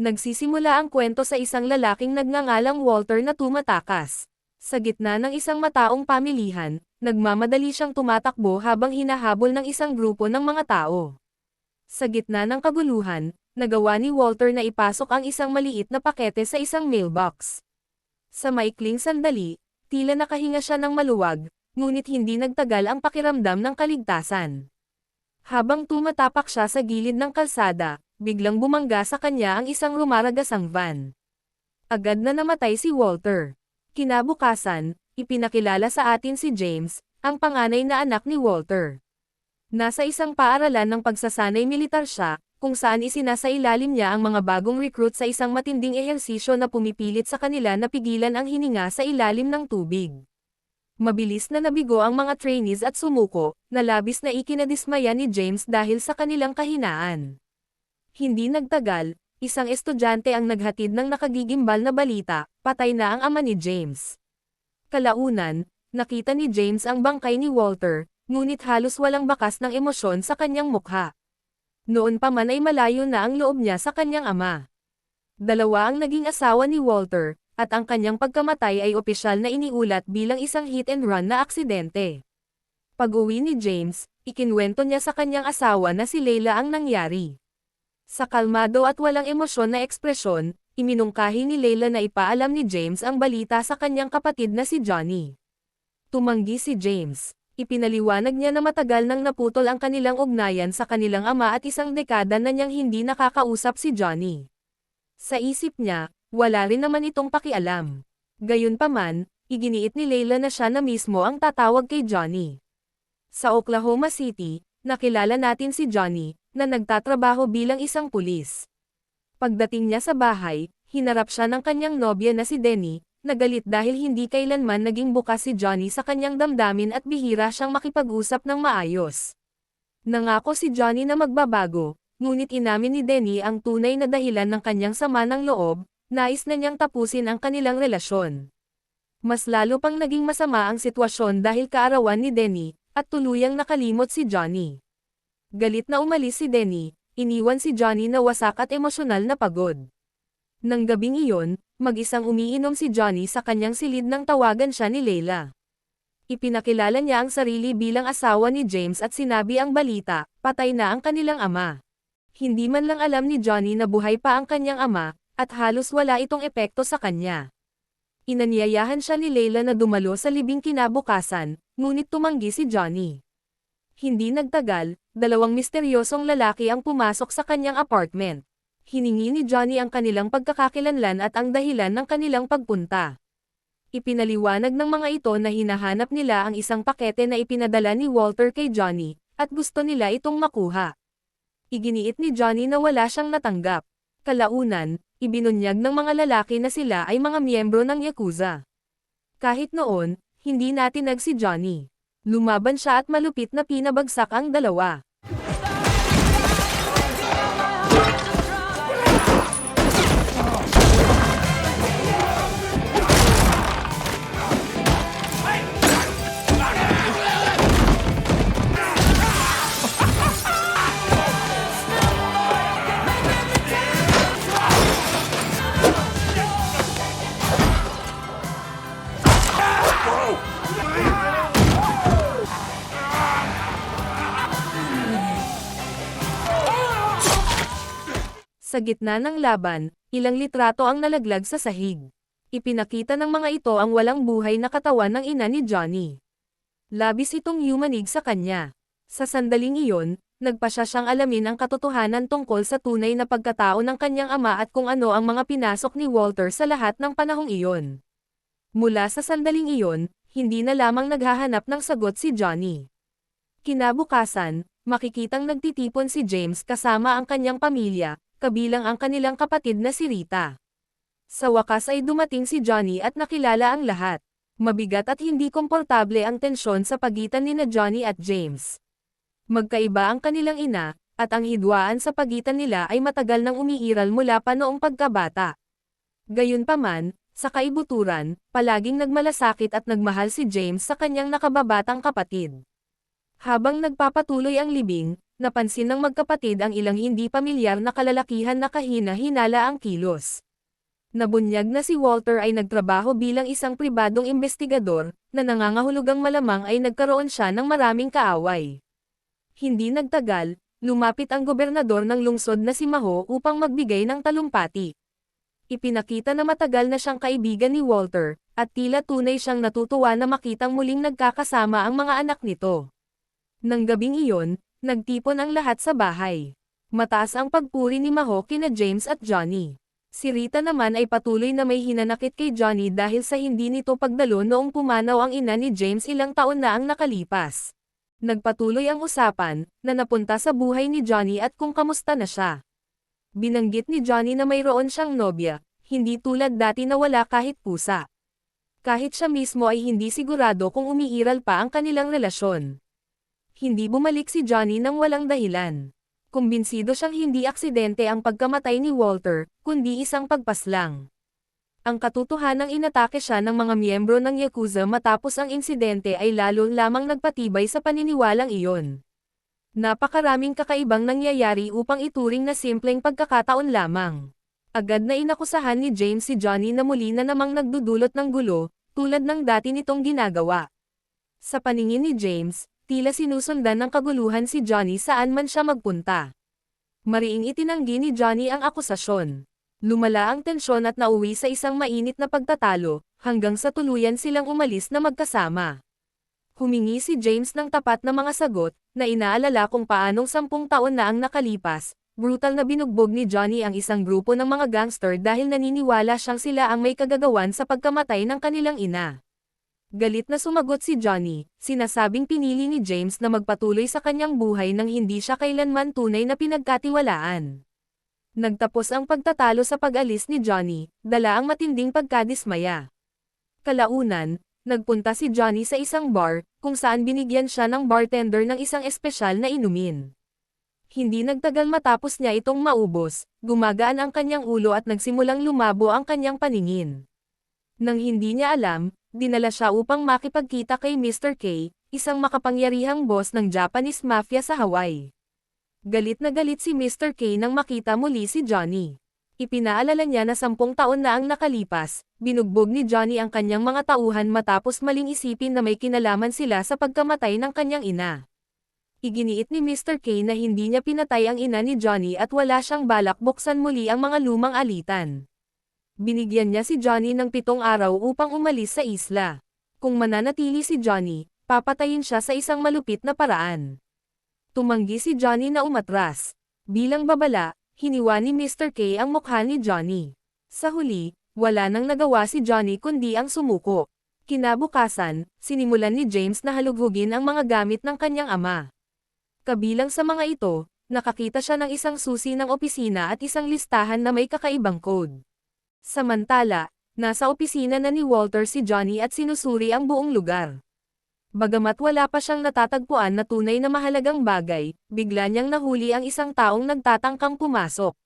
Nagsisimula ang kwento sa isang lalaking nagngangalang Walter na tumatakas. Sa gitna ng isang mataong pamilihan, nagmamadali siyang tumatakbo habang hinahabol ng isang grupo ng mga tao. Sa gitna ng kaguluhan, nagawa ni Walter na ipasok ang isang maliit na pakete sa isang mailbox. Sa maikling sandali, tila nakahinga siya ng maluwag, ngunit hindi nagtagal ang pakiramdam ng kaligtasan. Habang tumatapak siya sa gilid ng kalsada, biglang bumangga sa kanya ang isang rumaragasang van. Agad na namatay si Walter. Kinabukasan, ipinakilala sa atin si James, ang panganay na anak ni Walter. Nasa isang paaralan ng pagsasanay militar siya, kung saan isinasailalim niya ang mga bagong recruit sa isang matinding ehersisyo na pumipilit sa kanila na pigilan ang hininga sa ilalim ng tubig. Mabilis na nabigo ang mga trainees at sumuko, na labis na ikinadismaya ni James dahil sa kanilang kahinaan. Hindi nagtagal, isang estudyante ang naghatid ng nakagigimbal na balita, patay na ang ama ni James. Kalaunan, nakita ni James ang bangkay ni Walter, ngunit halos walang bakas ng emosyon sa kanyang mukha. Noon pa man ay malayo na ang loob niya sa kanyang ama. Dalawa ang naging asawa ni Walter, at ang kanyang pagkamatay ay opisyal na iniulat bilang isang hit and run na aksidente. Pag-uwi ni James, ikinwento niya sa kanyang asawa na si Leila ang nangyari. Sa kalmado at walang emosyon na ekspresyon, iminungkahi ni Leila na ipaalam ni James ang balita sa kanyang kapatid na si Johnny. Tumanggi si James. Ipinaliwanag niya na matagal nang naputol ang kanilang ugnayan sa kanilang ama at isang dekada na niyang hindi nakakausap si Johnny. Sa isip niya, wala rin naman itong pakialam. Gayunpaman, iginiit ni Leila na siya na mismo ang tatawag kay Johnny. Sa Oklahoma City, nakilala natin si Johnny, na nagtatrabaho bilang isang pulis. Pagdating niya sa bahay, hinarap siya ng kanyang nobya na si Denny, nagalit dahil hindi kailanman naging bukas si Johnny sa kanyang damdamin at bihira siyang makipag-usap ng maayos. Nangako si Johnny na magbabago, ngunit inamin ni Denny ang tunay na dahilan ng kanyang sama ng loob, nais na niyang tapusin ang kanilang relasyon. Mas lalo pang naging masama ang sitwasyon dahil kaarawan ni Denny, at tuluyang nakalimot si Johnny. Galit na umalis si Denny, iniwan si Johnny na wasak at emosyonal na pagod. Nang gabing iyon, mag-isang umiinom si Johnny sa kanyang silid nang tawagan siya ni Leila. Ipinakilala niya ang sarili bilang asawa ni James at sinabi ang balita, patay na ang kanilang ama. Hindi man lang alam ni Johnny na buhay pa ang kanyang ama, at halos wala itong epekto sa kanya. Inanyayahan siya ni Leila na dumalo sa libing kinabukasan, ngunit tumanggi si Johnny. Hindi nagtagal, dalawang misteryosong lalaki ang pumasok sa kanyang apartment. Hiningi ni Johnny ang kanilang pagkakakilanlan at ang dahilan ng kanilang pagpunta. Ipinaliwanag ng mga ito na hinahanap nila ang isang pakete na ipinadala ni Walter kay Johnny, at gusto nila itong makuha. Iginiit ni Johnny na wala siyang natanggap. Kalaunan, ibinunyag ng mga lalaki na sila ay mga miyembro ng Yakuza. Kahit noon, hindi natinag si Johnny. Lumaban siya at malupit na pinabagsak ang dalawa. Sa gitna ng laban, ilang litrato ang nalaglag sa sahig. Ipinakita ng mga ito ang walang buhay na katawan ng ina ni Johnny. Labis itong yumanig sa kanya. Sa sandaling iyon, nagpasya siyang alamin ang katotohanan tungkol sa tunay na pagkatao ng kanyang ama at kung ano ang mga pinasok ni Walter sa lahat ng panahong iyon. Mula sa sandaling iyon, hindi na lamang naghahanap ng sagot si Johnny. Kinabukasan, makikitang nagtitipon si James kasama ang kanyang pamilya, kabilang ang kanilang kapatid na si Rita. Sa wakas ay dumating si Johnny at nakilala ang lahat. Mabigat at hindi komportable ang tensyon sa pagitan ni Johnny at James. Magkaiba ang kanilang ina, at ang hidwaan sa pagitan nila ay matagal nang umiiral mula pa noong pagkabata. Gayunpaman, sa kaibuturan, palaging nagmalasakit at nagmahal si James sa kanyang nakababatang kapatid. Habang nagpapatuloy ang libing, Napansin ng magkapatid ang ilang hindi pamilyar na kalalakihan na kahina-hinala ang kilos. Nabunyag na si Walter ay nagtrabaho bilang isang pribadong investigador, na nangangahulugang malamang ay nagkaroon siya ng maraming kaaway. Hindi nagtagal, lumapit ang gobernador ng lungsod na si Maho upang magbigay ng talumpati. Ipinakita na matagal na siyang kaibigan ni Walter, at tila tunay siyang natutuwa na makitang muling nagkakasama ang mga anak nito. Nang gabing iyon, nagtipon ang lahat sa bahay. Mataas ang pagpuri ni Maho kina James at Johnny. Si Rita naman ay patuloy na may hinanakit kay Johnny dahil sa hindi nito pagdalo noong pumanaw ang ina ni James ilang taon na ang nakalipas. Nagpatuloy ang usapan, na napunta sa buhay ni Johnny at kung kamusta na siya. Binanggit ni Johnny na mayroon siyang nobya, hindi tulad dati na wala kahit pusa. Kahit siya mismo ay hindi sigurado kung umiiral pa ang kanilang relasyon. Hindi bumalik si Johnny nang walang dahilan. Kumbinsido siyang hindi aksidente ang pagkamatay ni Walter, kundi isang pagpaslang. Ang katotohanang inatake siya ng mga miyembro ng Yakuza matapos ang insidente ay lalo lamang nagpatibay sa paniniwalang iyon. Napakaraming kakaibang nangyayari upang ituring na simpleng pagkakataon lamang. Agad na inakusahan ni James si Johnny na muli na namang nagdudulot ng gulo, tulad ng dati nitong ginagawa. Sa paningin ni James, tila sinusundan ng kaguluhan si Johnny saan man siya magpunta. Mariing itinanggi ni Johnny ang akusasyon. Lumala ang tensyon at nauwi sa isang mainit na pagtatalo, hanggang sa tuluyan silang umalis na magkasama. Humingi si James ng tapat na mga sagot, na inaalala kung paanong 10 taon na ang nakalipas. Brutal na binugbog ni Johnny ang isang grupo ng mga gangster dahil naniniwala siyang sila ang may kagagawan sa pagkamatay ng kanilang ina. Galit na sumagot si Johnny, sinasabing pinili ni James na magpatuloy sa kanyang buhay nang hindi siya kailanman tunay na pinagkatiwalaan. Nagtapos ang pagtatalo sa pag-alis ni Johnny, dala ang matinding pagkadismaya. Kalaunan, nagpunta si Johnny sa isang bar, kung saan binigyan siya ng bartender ng isang espesyal na inumin. Hindi nagtagal matapos niya itong maubos, gumagaan ang kanyang ulo at nagsimulang lumabo ang kanyang paningin. Nang hindi niya alam, dinala siya upang makipagkita kay Mr. K, isang makapangyarihang boss ng Japanese Mafia sa Hawaii. Galit na galit si Mr. K nang makita muli si Johnny. Ipinaalala niya na 10 taon na ang nakalipas, binugbog ni Johnny ang kanyang mga tauhan matapos maling isipin na may kinalaman sila sa pagkamatay ng kanyang ina. Iginiit ni Mr. K na hindi niya pinatay ang ina ni Johnny at wala siyang balak buksan muli ang mga lumang alitan. Binigyan niya si Johnny ng 7 araw upang umalis sa isla. Kung mananatili si Johnny, papatayin siya sa isang malupit na paraan. Tumanggi si Johnny na umatras. Bilang babala, hiniwa ni Mr. K ang mukha ni Johnny. Sa huli, wala nang nagawa si Johnny kundi ang sumuko. Kinabukasan, sinimulan ni James na halughugin ang mga gamit ng kanyang ama. Kabilang sa mga ito, nakakita siya ng isang susi ng opisina at isang listahan na may kakaibang code. Samantala, nasa opisina na ni Walter si Johnny at sinusuri ang buong lugar. Bagamat wala pa siyang natatagpuan na tunay na mahalagang bagay, bigla niyang nahuli ang isang taong nagtatangkang pumasok.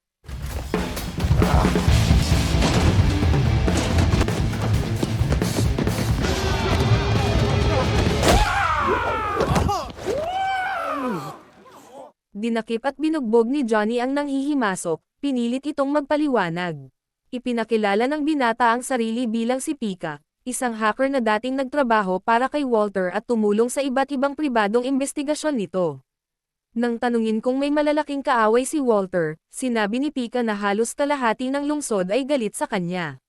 Dinakip at binugbog ni Johnny ang nanghihimasok, pinilit itong magpaliwanag. Ipinakilala ng binata ang sarili bilang si Pika, isang hacker na dating nagtrabaho para kay Walter at tumulong sa iba't ibang pribadong investigasyon nito. Nang tanungin kung may malalaking kaaway si Walter, sinabi ni Pika na halos kalahati ng lungsod ay galit sa kanya.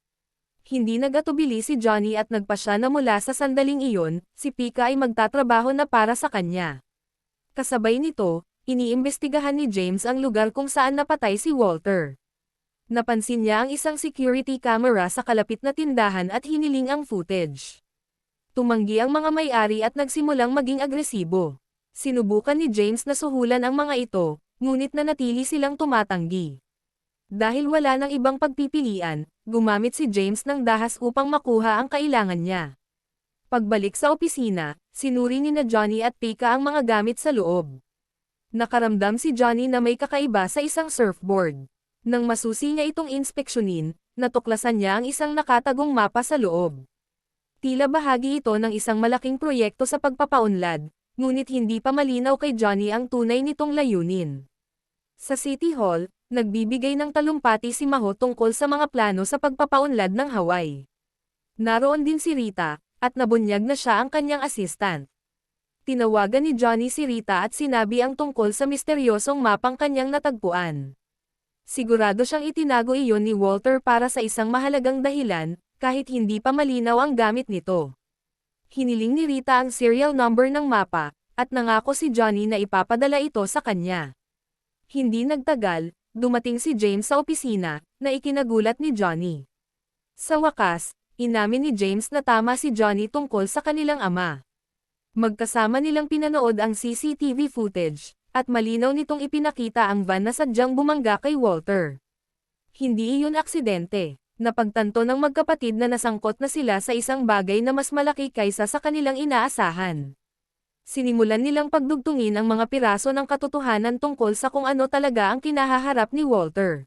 Hindi nagatubili si Johnny at nagpasya na mula sa sandaling iyon, si Pika ay magtatrabaho na para sa kanya. Kasabay nito, iniimbestigahan ni James ang lugar kung saan napatay si Walter. Napansin niya ang isang security camera sa kalapit na tindahan at hiniling ang footage. Tumanggi ang mga may-ari at nagsimulang maging agresibo. Sinubukan ni James na suhulan ang mga ito, ngunit nanatili silang tumatanggi. Dahil wala nang ibang pagpipilian, gumamit si James ng dahas upang makuha ang kailangan niya. Pagbalik sa opisina, sinuri ni na Johnny at Pika ang mga gamit sa loob. Nakaramdam si Johnny na may kakaiba sa isang surfboard. Nang masusi niya itong inspeksyonin, natuklasan niya ang isang nakatagong mapa sa loob. Tila bahagi ito ng isang malaking proyekto sa pagpapaunlad, ngunit hindi pa malinaw kay Johnny ang tunay nitong layunin. Sa City Hall, nagbibigay ng talumpati si Maho tungkol sa mga plano sa pagpapaunlad ng Hawaii. Naroon din si Rita, at nabunyag na siya ang kanyang assistant. Tinawagan ni Johnny si Rita at sinabi ang tungkol sa misteryosong mapang kanyang natagpuan. Sigurado siyang itinago iyon ni Walter para sa isang mahalagang dahilan, kahit hindi pa malinaw ang gamit nito. Hiniling ni Rita ang serial number ng mapa, at nangako si Johnny na ipapadala ito sa kanya. Hindi nagtagal, dumating si James sa opisina, na ikinagulat ni Johnny. Sa wakas, inamin ni James na tama si Johnny tungkol sa kanilang ama. Magkasama nilang pinanood ang CCTV footage, at malinaw nitong ipinakita ang van na sadyang bumangga kay Walter. Hindi iyon aksidente. Napagtanto ng magkapatid na nasangkot na sila sa isang bagay na mas malaki kaysa sa kanilang inaasahan. Sinimulan nilang pagdugtungin ang mga piraso ng katotohanan tungkol sa kung ano talaga ang kinahaharap ni Walter.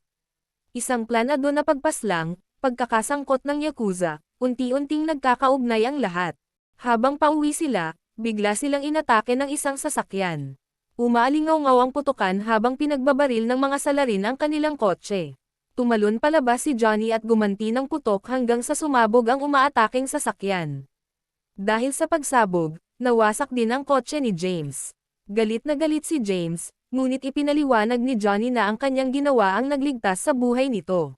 Isang planado na pagpaslang, pagkakasangkot ng Yakuza, unti-unting nagkakaugnay ang lahat. Habang pauwi sila, bigla silang inatake ng isang sasakyan. Umaalingaw-ngaw ang putukan habang pinagbabaril ng mga salarin ang kanilang kotse. Tumalon palabas si Johnny at gumanti ng putok hanggang sa sumabog ang umaataking sasakyan. Dahil sa pagsabog, nawasak din ang kotse ni James. Galit na galit si James, ngunit ipinaliwanag ni Johnny na ang kanyang ginawa ang nagligtas sa buhay nito.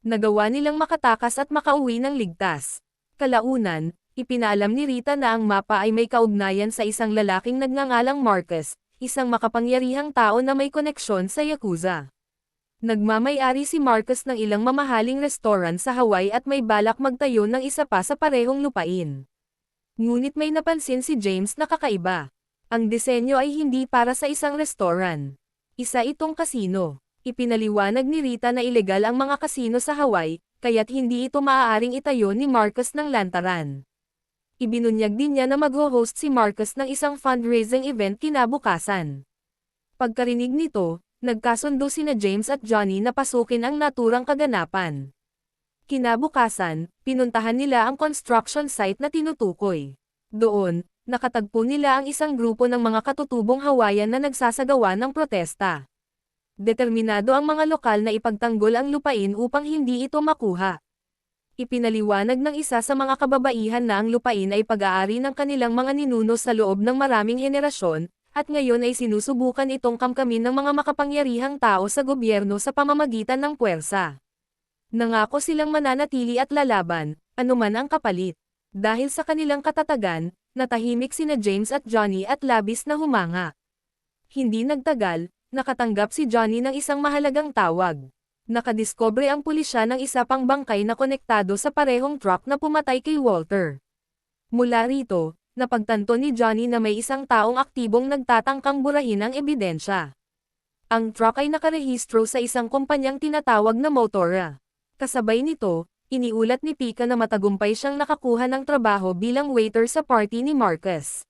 Nagawa nilang makatakas at makauwi ng ligtas. Kalaunan, ipinaalam ni Rita na ang mapa ay may kaugnayan sa isang lalaking nagngangalang Marcus, isang makapangyarihang tao na may koneksyon sa Yakuza. Nagmamay-ari si Marcus ng ilang mamahaling restaurant sa Hawaii at may balak magtayo ng isa pa sa parehong lupain. Ngunit may napansin si James na kakaiba. Ang disenyo ay hindi para sa isang restaurant. Isa itong kasino. Ipinaliwanag ni Rita na ilegal ang mga kasino sa Hawaii, kaya't hindi ito maaaring itayo ni Marcus ng lantaran. Ibinunyag din niya na mag-host si Marcus ng isang fundraising event kinabukasan. Pagkarinig nito, nagkasundo sina James at Johnny na pasukin ang naturang kaganapan. Kinabukasan, pinuntahan nila ang construction site na tinutukoy. Doon, nakatagpo nila ang isang grupo ng mga katutubong Hawaiian na nagsasagawa ng protesta. Determinado ang mga lokal na ipagtanggol ang lupain upang hindi ito makuha. Ipinaliwanag ng isa sa mga kababaihan na ang lupain ay pag-aari ng kanilang mga ninuno sa loob ng maraming henerasyon, at ngayon ay sinusubukan itong kamkamin ng mga makapangyarihang tao sa gobyerno sa pamamagitan ng puwersa. Nangako silang mananatili at lalaban, anuman ang kapalit. Dahil sa kanilang katatagan, natahimik sina James at Johnny at labis na humanga. Hindi nagtagal, nakatanggap si Johnny ng isang mahalagang tawag. Nakadiskubre ang pulisya ng isa pang bangkay na konektado sa parehong truck na pumatay kay Walter. Mula rito, napagtanto ni Johnny na may isang taong aktibong nagtatangkang burahin ang ebidensya. Ang truck ay nakarehistro sa isang kumpanyang tinatawag na Motora. Kasabay nito, iniulat ni Pika na matagumpay siyang nakakuha ng trabaho bilang waiter sa party ni Marcus.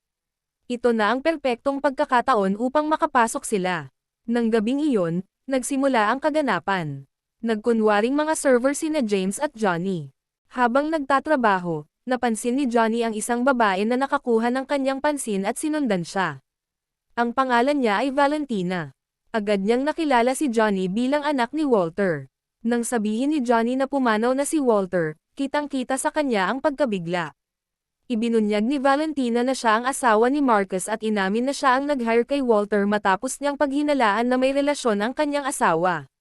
Ito na ang perpektong pagkakataon upang makapasok sila. Nang gabing iyon, nagsimula ang kaganapan. Nagkunwaring mga server sina James at Johnny. Habang nagtatrabaho, napansin ni Johnny ang isang babae na nakakuha ng kanyang pansin at sinundan siya. Ang pangalan niya ay Valentina. Agad niyang nakilala si Johnny bilang anak ni Walter. Nang sabihin ni Johnny na pumanaw na si Walter, kitang-kita sa kanya ang pagkabigla. Ibinunyag ni Valentina na siya ang asawa ni Marcus at inamin na siya ang nag-hire kay Walter matapos niyang paghinalaan na may relasyon ang kanyang asawa.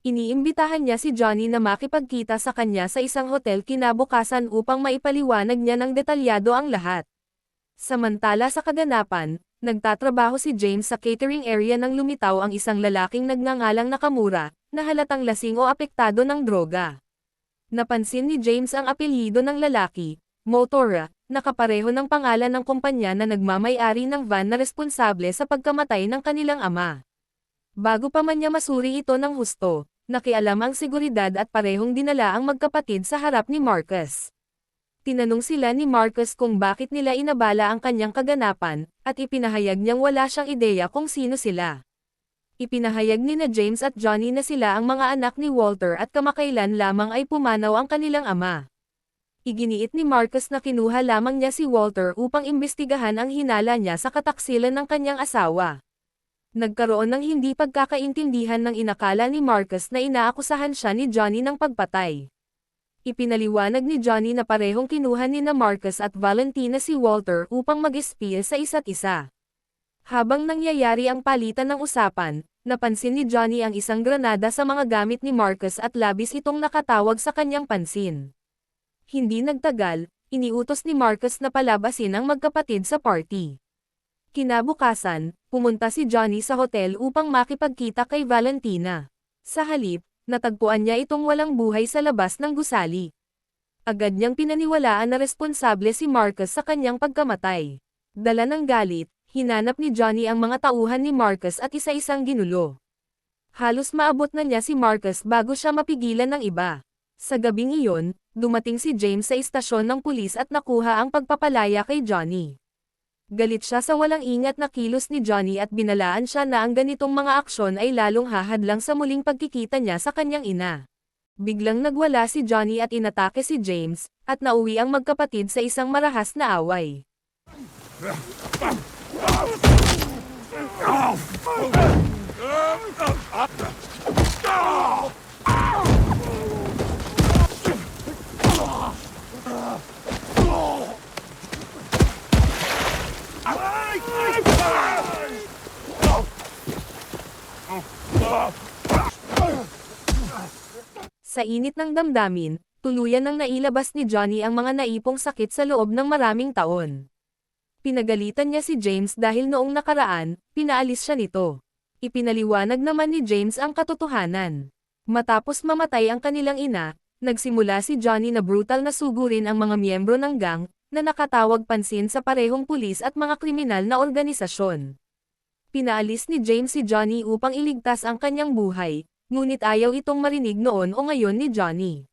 Iniimbitahan niya si Johnny na makipagkita sa kanya sa isang hotel kinabukasan upang maipaliwanag niya ng detalyado ang lahat. Samantala sa kaganapan, nagtatrabaho si James sa catering area nang lumitaw ang isang lalaking nagngangalang Nakamura, na halatang lasing o apektado ng droga. Napansin ni James ang apelyido ng lalaki, Motora, nakapareho ng pangalan ng kumpanya na nagmamay-ari ng van na responsable sa pagkamatay ng kanilang ama. Bago pa man niya masuri ito ng husto, nakialam ang seguridad at parehong dinala ang magkapatid sa harap ni Marcus. Tinanong sila ni Marcus kung bakit nila inabala ang kanyang kaganapan, at ipinahayag niyang wala siyang ideya kung sino sila. Ipinahayag ni na James at Johnny na sila ang mga anak ni Walter at kamakailan lamang ay pumanaw ang kanilang ama. Iginiit ni Marcus na kinuha lamang niya si Walter upang imbestigahan ang hinala niya sa kataksilan ng kanyang asawa. Nagkaroon ng hindi pagkakaintindihan ng inakala ni Marcus na inaakusahan siya ni Johnny ng pagpatay. Ipinaliwanag ni Johnny na parehong kinuha ni Marcus at Valentina si Walter upang mag-espiya sa isa't isa. Habang nangyayari ang palitan ng usapan, napansin ni Johnny ang isang granada sa mga gamit ni Marcus at labis itong nakatawag sa kanyang pansin. Hindi nagtagal, iniutos ni Marcus na palabasin ang magkapatid sa party. Kinabukasan, pumunta si Johnny sa hotel upang makipagkita kay Valentina. Sa halip, natagpuan niya itong walang buhay sa labas ng gusali. Agad niyang pinaniwalaan na responsable si Marcus sa kanyang pagkamatay. Dala ng galit, hinanap ni Johnny ang mga tauhan ni Marcus at isa-isang ginulo. Halos maabot na niya si Marcus bago siya mapigilan ng iba. Sa gabing iyon, dumating si James sa istasyon ng pulis at nakuha ang pagpapalaya kay Johnny. Galit siya sa walang ingat na kilos ni Johnny at binalaan siya na ang ganitong mga aksyon ay lalong hahadlang sa muling pagkikita niya sa kanyang ina. Biglang nagwala si Johnny at inatake si James, at nauwi ang magkapatid sa isang marahas na away. Sa init ng damdamin, tuluyan nang nailabas ni Johnny ang mga naipong sakit sa loob ng maraming taon. Pinagalitan niya si James dahil noong nakaraan, pinaalis siya nito. Ipinaliwanag naman ni James ang katotohanan. Matapos mamatay ang kanilang ina, nagsimula si Johnny na brutal na sugurin ang mga miyembro ng gang, na nakatawag pansin sa parehong pulis at mga kriminal na organisasyon. Pinaalis ni James si Johnny upang iligtas ang kanyang buhay, ngunit ayaw itong marinig noon o ngayon ni Johnny.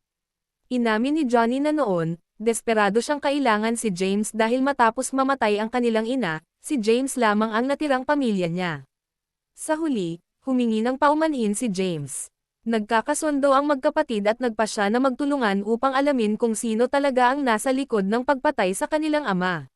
Inamin ni Johnny na noon, desperado siyang kailangan si James dahil matapos mamatay ang kanilang ina, si James lamang ang natirang pamilya niya. Sa huli, humingi ng paumanhin si James. Nagkakasundo ang magkapatid at nagpasya na magtulungan upang alamin kung sino talaga ang nasa likod ng pagpatay sa kanilang ama.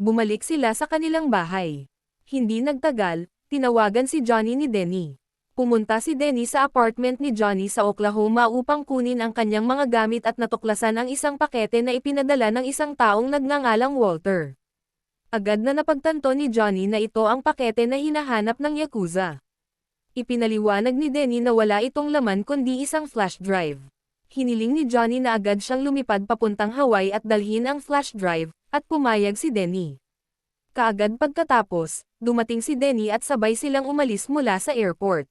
Bumalik sila sa kanilang bahay. Hindi nagtagal, tinawagan si Johnny ni Denny. Pumunta si Denny sa apartment ni Johnny sa Oklahoma upang kunin ang kanyang mga gamit at natuklasan ang isang pakete na ipinadala ng isang taong nagngangalang Walter. Agad na napagtanto ni Johnny na ito ang pakete na hinahanap ng Yakuza. Ipinaliwanag ni Denny na wala itong laman kundi isang flash drive. Hiniling ni Johnny na agad siyang lumipad papuntang Hawaii at dalhin ang flash drive, at pumayag si Denny. Kaagad pagkatapos, dumating si Denny at sabay silang umalis mula sa airport.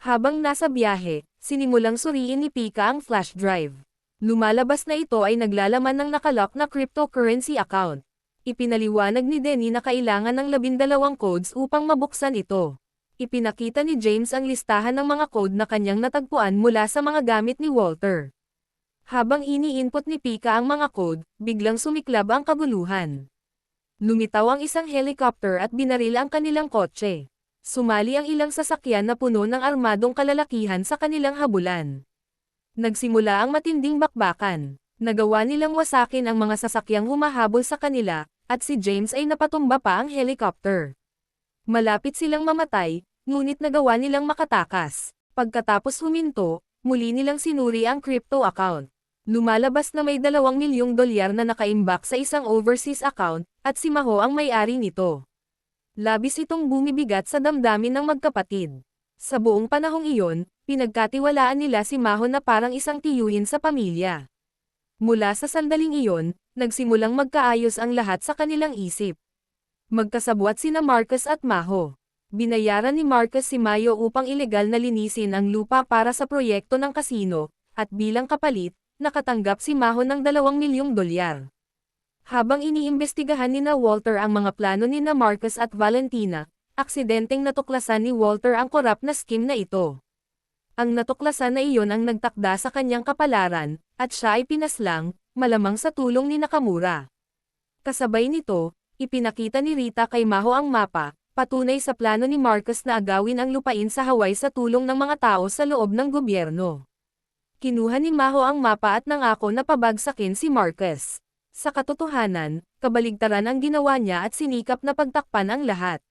Habang nasa biyahe, sinimulang suriin ni Pika ang flash drive. Lumalabas na ito ay naglalaman ng nakalock na cryptocurrency account. Ipinaliwanag ni Denny na kailangan ng 12 codes upang mabuksan ito. Ipinakita ni James ang listahan ng mga code na kanyang natagpuan mula sa mga gamit ni Walter. Habang ini-input ni Pika ang mga code, biglang sumiklab ang kaguluhan. Lumitaw ang isang helicopter at binaril ang kanilang kotse. Sumali ang ilang sasakyan na puno ng armadong kalalakihan sa kanilang habulan. Nagsimula ang matinding bakbakan. Nagawa nilang wasakin ang mga sasakyang humahabol sa kanila, at si James ay napatumba pa ang helicopter. Malapit silang mamatay, ngunit nagawa nilang makatakas. Pagkatapos huminto, muli nilang sinuri ang crypto account. Lumalabas na may $2 milyong na nakaimbak sa isang overseas account, at si Maho ang may-ari nito. Labis itong bumibigat sa damdamin ng magkapatid. Sa buong panahong iyon, pinagkatiwalaan nila si Maho na parang isang tiyuhin sa pamilya. Mula sa sandaling iyon, nagsimulang magkaayos ang lahat sa kanilang isip. Magkasabwat sina Marcus at Maho. Binayaran ni Marcus si Mayo upang ilegal na linisin ang lupa para sa proyekto ng kasino, at bilang kapalit, nakatanggap si Maho ng $2 milyong. Habang iniimbestigahan ni Walter ang mga plano ni Marcus at Valentina, aksidenteng natuklasan ni Walter ang korap na scheme na ito. Ang natuklasan na iyon ang nagtakda sa kanyang kapalaran, at siya ay pinaslang, malamang sa tulong ni Nakamura. Kasabay nito, ipinakita ni Rita kay Maho ang mapa, patunay sa plano ni Marcus na agawin ang lupain sa Hawaii sa tulong ng mga tao sa loob ng gobyerno. Kinuha ni Maho ang mapa at nangako na pabagsakin si Marcus. Sa katotohanan, kabaligtaran ang ginawa niya at sinikap na pagtakpan ang lahat.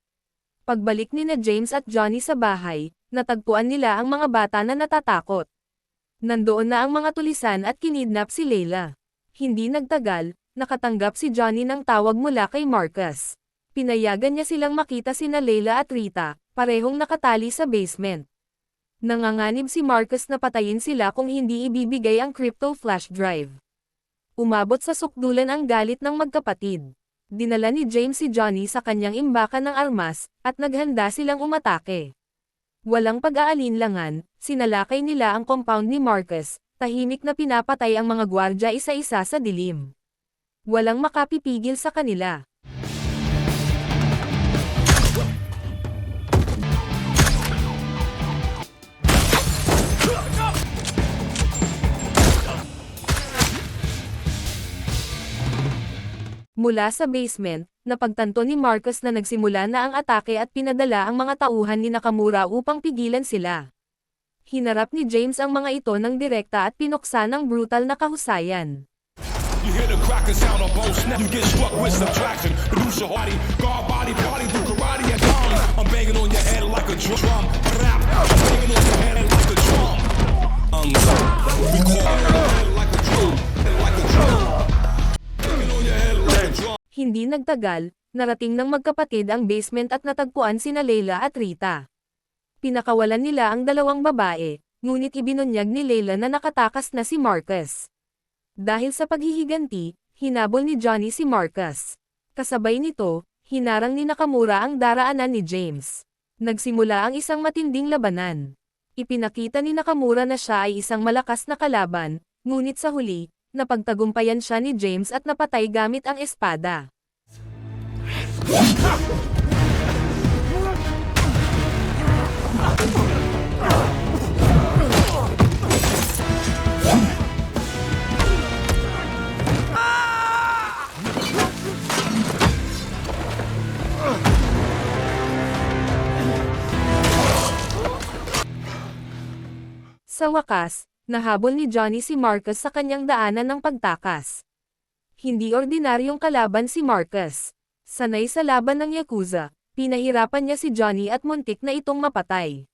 Pagbalik ni na James at Johnny sa bahay, natagpuan nila ang mga bata na natatakot. Nandoon na ang mga tulisan at kinidnap si Layla. Hindi nagtagal, nakatanggap si Johnny ng tawag mula kay Marcus. Pinayagan niya silang makita sina Layla at Rita, parehong nakatali sa basement. Nanganganib si Marcus na patayin sila kung hindi ibibigay ang crypto flash drive. Umabot sa sukdulan ang galit ng magkapatid. Dinala ni James si Johnny sa kanyang imbakan ng armas, at naghanda silang umatake. Walang pag-aalinlangan, sinalakay nila ang compound ni Marcus, tahimik na pinapatay ang mga gwardya isa-isa sa dilim. Walang makapipigil sa kanila. Mula sa basement, napagtanto ni Marcus na nagsimula na ang atake at pinadala ang mga tauhan ni Nakamura upang pigilan sila. Hinarap ni James ang mga ito ng direkta at pinuksa ng brutal na kahusayan. You hear the cracker sound on both snaps. You get struck with subtraction. Producer Hardy, guard body, party through karate and tongue. I'm banging on your head like a drum. Rap, I'm banging on your head like a drum. We call your head like a drum, like a drum. Banging on your head like a drum. Hindi nagtagal, narating ng magkapatid ang basement at natagpuan sina Layla at Rita. Pinakawalan nila ang dalawang babae, ngunit ibinunyag ni Layla na nakatakas na si Marcus. Dahil sa paghihiganti, hinabol ni Johnny si Marcus. Kasabay nito, hinarang ni Nakamura ang daraanan ni James. Nagsimula ang isang matinding labanan. Ipinakita ni Nakamura na siya ay isang malakas na kalaban, ngunit sa huli, napagtagumpayan siya ni James at napatay gamit ang espada. Sa wakas, nahabol ni Johnny si Marcus sa kanyang daanan ng pagtakas. Hindi ordinaryong kalaban si Marcus. Sanay sa laban ng Yakuza, pinahirapan niya si Johnny at muntik na itong mapatay.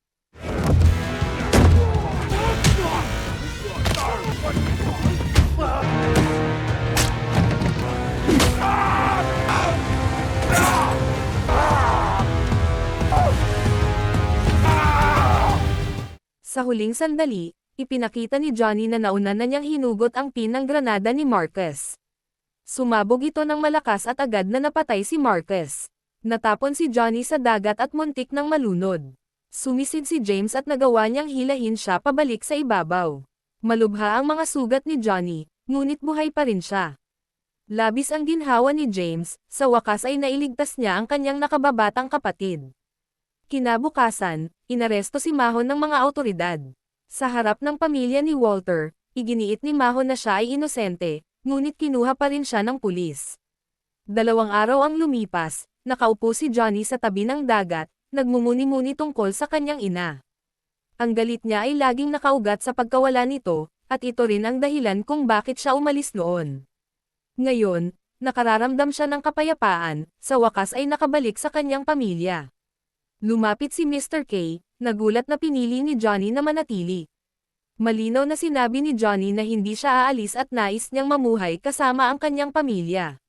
Sa huling sandali, ipinakita ni Johnny na nauna na niyang hinugot ang pin ng granada ni Marcus. Sumabog ito ng malakas at agad na napatay si Marcus. Natapon si Johnny sa dagat at muntik ng malunod. Sumisid si James at nagawa niyang hilahin siya pabalik sa ibabaw. Malubha ang mga sugat ni Johnny, ngunit buhay pa rin siya. Labis ang ginhawa ni James, sa wakas ay nailigtas niya ang kanyang nakababatang kapatid. Kinabukasan, inaresto si Mahon ng mga awtoridad. Sa harap ng pamilya ni Walter, iginiit ni Mahon na siya ay inosente, ngunit kinuha pa rin siya ng pulis. 2 araw ang lumipas, nakaupo si Johnny sa tabi ng dagat, nagmumuni-muni tungkol sa kanyang ina. Ang galit niya ay laging nakaugat sa pagkawala nito, at ito rin ang dahilan kung bakit siya umalis noon. Ngayon, nakararamdam siya ng kapayapaan, sa wakas ay nakabalik sa kanyang pamilya. Lumapit si Mr. K, nagulat na pinili ni Johnny na manatili. Malinaw na sinabi ni Johnny na hindi siya aalis at nais niyang mamuhay kasama ang kanyang pamilya.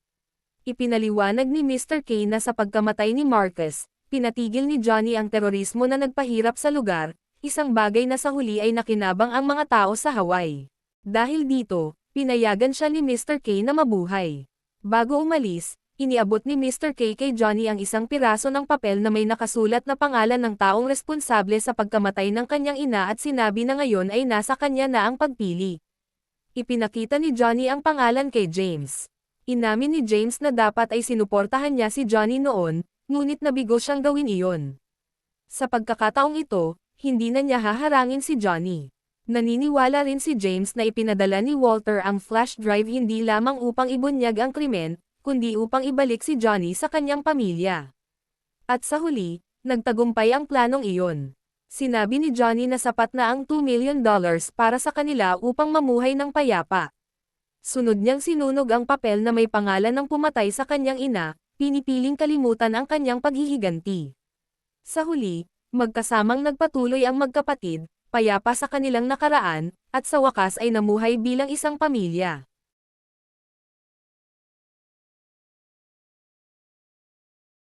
Ipinaliwanag ni Mr. K na sa pagkamatay ni Marcus, pinatigil ni Johnny ang terorismo na nagpahirap sa lugar, isang bagay na sa huli ay nakinabang ang mga tao sa Hawaii. Dahil dito, pinayagan siya ni Mr. K na mabuhay. Bago umalis, iniabot ni Mr. K kay Johnny ang isang piraso ng papel na may nakasulat na pangalan ng taong responsable sa pagkamatay ng kanyang ina at sinabi na ngayon ay nasa kanya na ang pagpili. Ipinakita ni Johnny ang pangalan kay James. Inamin ni James na dapat ay sinuportahan niya si Johnny noon, ngunit nabigo siyang gawin iyon. Sa pagkakataong ito, hindi na niya haharangin si Johnny. Naniniwala rin si James na ipinadala ni Walter ang flash drive hindi lamang upang ibunyag ang krimen, kundi upang ibalik si Johnny sa kanyang pamilya. At sa huli, nagtagumpay ang planong iyon. Sinabi ni Johnny na sapat na ang $2 million para sa kanila upang mamuhay ng payapa. Sunod niyang sinunog ang papel na may pangalan ng pumatay sa kanyang ina, pinipiling kalimutan ang kanyang paghihiganti. Sa huli, magkasamang nagpatuloy ang magkapatid, payapa sa kanilang nakaraan, at sa wakas ay namuhay bilang isang pamilya.